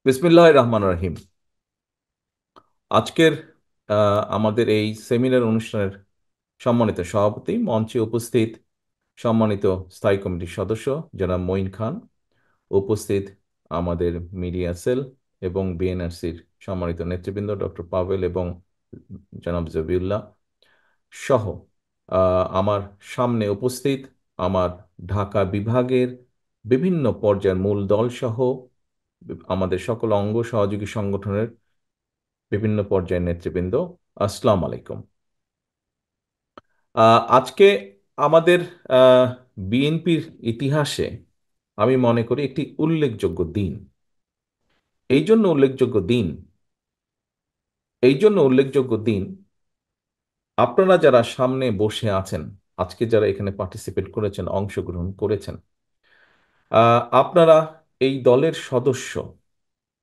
বিসমিল্লাহির রহমান রহিম। আজকের আমাদের এই সেমিনার অনুষ্ঠানের সম্মানিত সভাপতি, মঞ্চে উপস্থিত সম্মানিত স্থায়ী কমিটির সদস্য জনাব মঈন খান, উপস্থিত আমাদের মিডিয়া সেল এবং বিএনআরসির সম্মানিত নেতৃবৃন্দ ডক্টর পাভেল এবং জনাব জবিউল্লাহ সহ আমার সামনে উপস্থিত আমার ঢাকা বিভাগের বিভিন্ন পর্যায়ের মূল দল সহ আমাদের সকল অঙ্গ সহযোগী সংগঠনের বিভিন্ন পর্যায়ের নেতৃবৃন্দ, আসসালামু আলাইকুম। আজকে আমাদের বিএনপির ইতিহাসে আমি মনে করি একটি উল্লেখযোগ্য দিন। এই জন্য উল্লেখযোগ্য দিন এই জন্য উল্লেখযোগ্য দিন আপনারা যারা সামনে বসে আছেন, আজকে যারা এখানে পার্টিসিপেট করেছেন, অংশগ্রহণ করেছেন, আপনারা এই দলের সদস্য।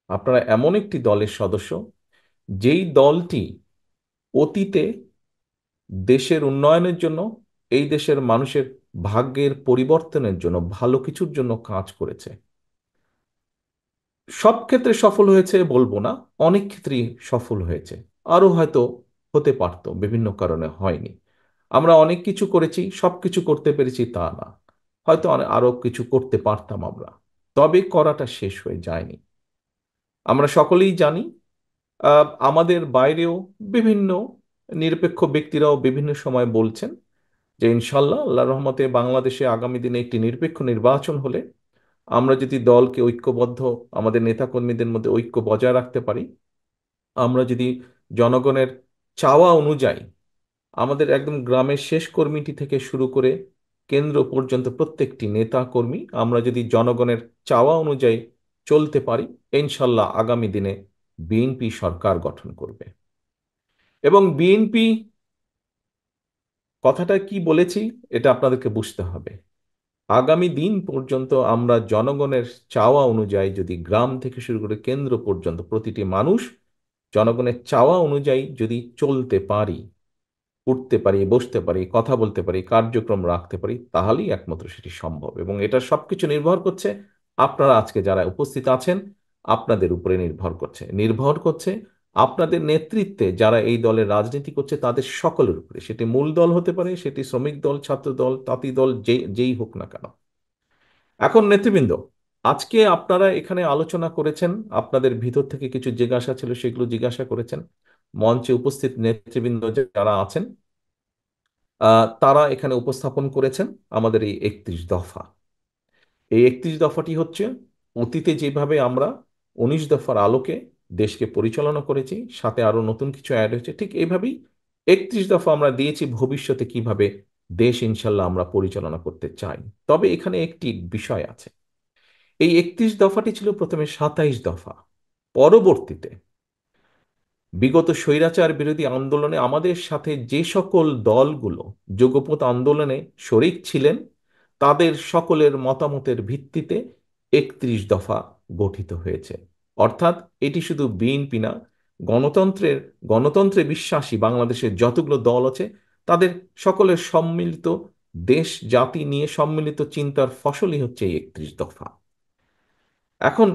আপনারা এমন একটি দলের সদস্য যেই দলটি অতীতে দেশের উন্নয়নের জন্য, এই দেশের মানুষের ভাগ্যের পরিবর্তনের জন্য, ভালো কিছুর জন্য কাজ করেছে। সব ক্ষেত্রে সফল হয়েছে বলবো না, অনেক ক্ষেত্রেই সফল হয়েছে। আরো হয়তো হতে পারতো, বিভিন্ন কারণে হয়নি। আমরা অনেক কিছু করেছি, সবকিছু করতে পেরেছি তা না, হয়তো আরো কিছু করতে পারতাম আমরা, তবে করাটা শেষ হয়ে যায়নি। আমরা সকলেই জানি, আমাদের বাইরেও বিভিন্ন নিরপেক্ষ ব্যক্তিরাও বিভিন্ন সময় বলছেন যে ইনশাল্লাহ আল্লাহ রহমতে বাংলাদেশে আগামী দিনে একটি নিরপেক্ষ নির্বাচন হলে আমরা যদি দলকে ঐক্যবদ্ধ, আমাদের নেতাকর্মীদের মধ্যে ঐক্য বজায় রাখতে পারি, আমরা যদি জনগণের চাওয়া অনুযায়ী আমাদের একদম গ্রামের শেষ কর্মীটি থেকে শুরু করে কেন্দ্র পর্যন্ত প্রত্যেকটি নেতা কর্মী আমরা যদি জনগণের চাওয়া অনুযায়ী চলতে পারি, ইনশাল্লাহ আগামী দিনে বিএনপি সরকার গঠন করবে। এবং বিএনপি কথাটা কি বলেছি এটা আপনাদেরকে বুঝতে হবে। আগামী দিন পর্যন্ত আমরা জনগণের চাওয়া অনুযায়ী যদি গ্রাম থেকে শুরু করে কেন্দ্র পর্যন্ত প্রতিটি মানুষ জনগণের চাওয়া অনুযায়ী যদি চলতে পারি, উঠতে পারি, বসতে পারি, কথা বলতে পারি, কার্যক্রম রাখতে পারি, তাহলেই একমাত্র সেটি সম্ভব। এবং এটা সবকিছু নির্ভর করছে আপনারা আজকে যারা উপস্থিত আছেন, আপনাদের উপরে নির্ভর করছে আপনাদের নেতৃত্বে যারা এই দলের রাজনীতি করছে তাদের সকলের উপরে। সেটি মূল দল হতে পারে, সেটি শ্রমিক দল, ছাত্র দল, তাঁতি দল, যেই হোক না কেন। এখন নেতৃবৃন্দ, আজকে আপনারা এখানে আলোচনা করেছেন, আপনাদের ভিতর থেকে কিছু জিজ্ঞাসা ছিল সেগুলো জিজ্ঞাসা করেছেন। মঞ্চে উপস্থিত নেতৃবৃন্দ যারা আছেন, তারা এখানে উপস্থাপন করেছেন আমাদের এই 31 দফা। এই 31 দফাটি হচ্ছে অতীতে যেভাবে আমরা 19 দফার আলোকে দেশকে পরিচালনা করেছি, সাথে আরো নতুন কিছু অ্যাড হয়েছে, ঠিক এইভাবেই 31 দফা আমরা দিয়েছি ভবিষ্যতে কিভাবে দেশ ইনশাল্লাহ আমরা পরিচালনা করতে চাই। তবে এখানে একটি বিষয় আছে। এই 31 দফাটি ছিল প্রথমে 27 দফা। পরবর্তীতে বিগত স্বৈরাচার বিরোধী আন্দোলনে আমাদের সাথে যে সকল দলগুলো যোগপথ আন্দোলনে শরিক ছিলেন, তাদের সকলের মতামতের ভিত্তিতে 31 দফা গঠিত হয়েছে। অর্থাৎ এটি শুধু বিএনপি না, গণতন্ত্রের গণতন্ত্রে বিশ্বাসী বাংলাদেশের যতগুলো দল আছে তাদের সকলের সম্মিলিত দেশ জাতি নিয়ে সম্মিলিত চিন্তার ফসলই হচ্ছে এই 31 দফা। এখন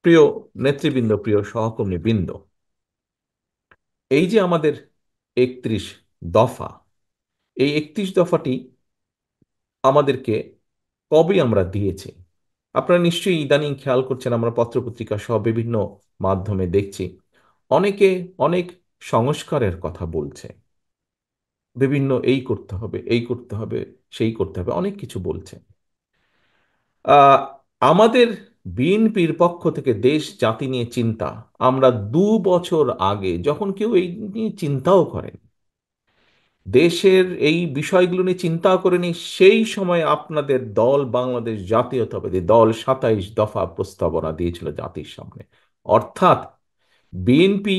প্রিয় নেতৃবৃন্দ, প্রিয় সহকর্মীবৃন্দ, এই যে আমাদের 31 দফা, এই 31 দফাটি আমাদেরকে কবে আমরা দিয়েছি? আপনারা নিশ্চয়ই ইদানিং খেয়াল করছেন, আমরা পত্রপত্রিকা সহ বিভিন্ন মাধ্যমে দেখছি অনেকে অনেক সংস্কারের কথা বলছে। বিভিন্ন এই করতে হবে, এই করতে হবে, সেই করতে হবে, অনেক কিছু বলছে। আহ, আমাদের বিএনপির পক্ষ থেকে দেশ জাতি নিয়ে চিন্তা, আমরা 2 বছর আগে যখন কেউ এই নিয়ে চিন্তাও করেন, দেশের এই বিষয়গুলো নিয়ে চিন্তা করেনি, সেই সময় আপনাদের দল বাংলাদেশ জাতীয়তাবাদী দল 27 দফা প্রস্তাবনা দিয়েছিল জাতির সামনে। অর্থাৎ বিএনপি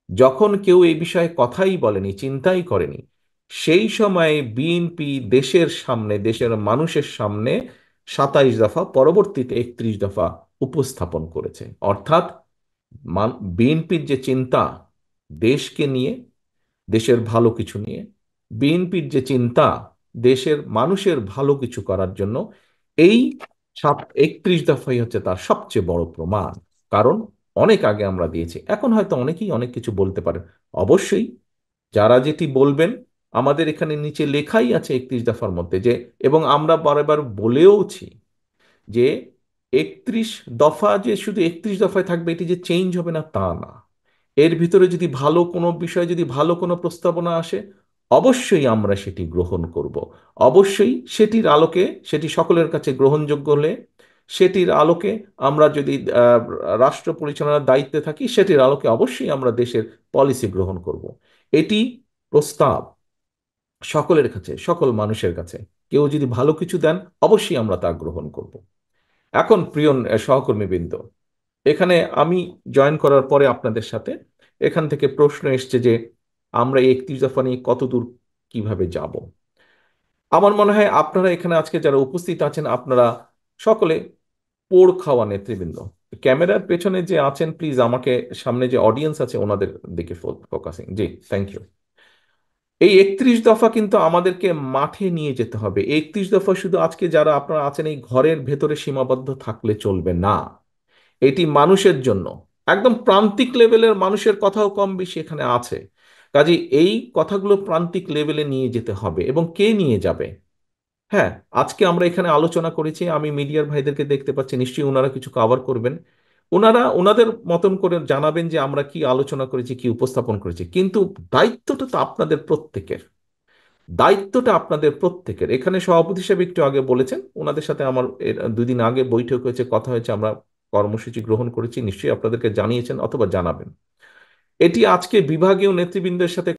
যখন কেউ এই বিষয়ে কথাই বলেনি, চিন্তাই করেনি, সেই সময়ে বিএনপি দেশের সামনে, দেশের মানুষের সামনে 27 দফা, পরবর্তীতে 31 দফা উপস্থাপন করেছে। অর্থাৎ বিএনপির যে চিন্তা দেশকে নিয়ে, দেশের ভালো কিছু নিয়ে, বিএনপির যে চিন্তা দেশের মানুষের ভালো কিছু করার জন্য, এই 31 দফাই হচ্ছে তার সবচেয়ে বড় প্রমাণ। কারণ অনেক আগে আমরা দিয়েছি। এখন হয়তো অনেকেই অনেক কিছু বলতে পারেন, অবশ্যই যারা যেটি বলবেন, আমাদের এখানে নিচে লেখাই আছে 31 দফার মধ্যে যে, এবং আমরা বারবার বলেওছি যে 31 দফা যে শুধু 31 দফায় থাকবে, এটি যে চেঞ্জ হবে না তা না। এর ভিতরে যদি ভালো কোনো বিষয়, যদি ভালো কোনো প্রস্তাবনা আসে, অবশ্যই আমরা সেটি গ্রহণ করব। অবশ্যই সেটির আলোকে, সেটি সকলের কাছে গ্রহণযোগ্য হলে, সেটির আলোকে আমরা যদি রাষ্ট্র পরিচালনার দায়িত্বে থাকি, সেটির আলোকে অবশ্যই আমরা দেশের পলিসি গ্রহণ করব। এটি প্রস্তাব সকলের কাছে, সকল মানুষের কাছে। কেউ যদি ভালো কিছু দেন, অবশ্যই আমরা তা গ্রহণ করব। এখন প্রিয় সহকর্মীবৃন্দ, এখানে আমি জয়েন করার পরে আপনাদের সাথে এখান থেকে প্রশ্ন এসছে যে আমরা এই 31 দফা নিয়ে কত দূর কিভাবে যাব। আমার মনে হয় আপনারা এখানে আজকে যারা উপস্থিত আছেন, আপনারা সকলে পোড় খাওয়া নেতৃবৃন্দ। ক্যামেরার পেছনে যে আছেন, প্লিজ আমাকে, সামনে যে অডিয়েন্স আছে ওনাদের দিকে ফোকাসিং, জি, থ্যাংক ইউ। এই 31 দফা কিন্তু আমাদেরকে মাঠে নিয়ে যেতে হবে। 31 দফা শুধু আজকে যারা আপনারা আছেন এই ঘরের ভেতরে সীমাবদ্ধ থাকলে চলবে না। এটি মানুষের জন্য, একদম প্রান্তিক লেভেলের মানুষের কথাও কম বেশি এখানে আছে। কাজে এই কথাগুলো প্রান্তিক লেভেলে নিয়ে যেতে হবে। এবং কে নিয়ে যাবে? হ্যাঁ, আজকে আমরা এখানে আলোচনা করেছি, আমি মিডিয়ার ভাইদেরকে দেখতে পাচ্ছি, নিশ্চয়ই ওনারা কিছু কভার করবেন। ওনারা ওনাদের মতন করে জানাবেন যে আমরা কি আলোচনা করেছি, কি উপস্থাপন করেছি। কিন্তু দায়িত্বটা তো আপনাদের প্রত্যেকের। দায়িত্বটা আপনাদের প্রত্যেকের। এখানে সভাপতি হিসেবে একটু আগে বলেছেন, ওনাদের সাথে আমার এর 2 দিন আগে বৈঠক হয়েছে, কথা হয়েছে, আমরা কর্মসূচি গ্রহণ করেছি, নিশ্চয়ই আপনাদেরকে জানিয়েছেন অথবা জানাবেন। এটি আজকে বিভাগীয় নেতৃবৃন্দের সাথে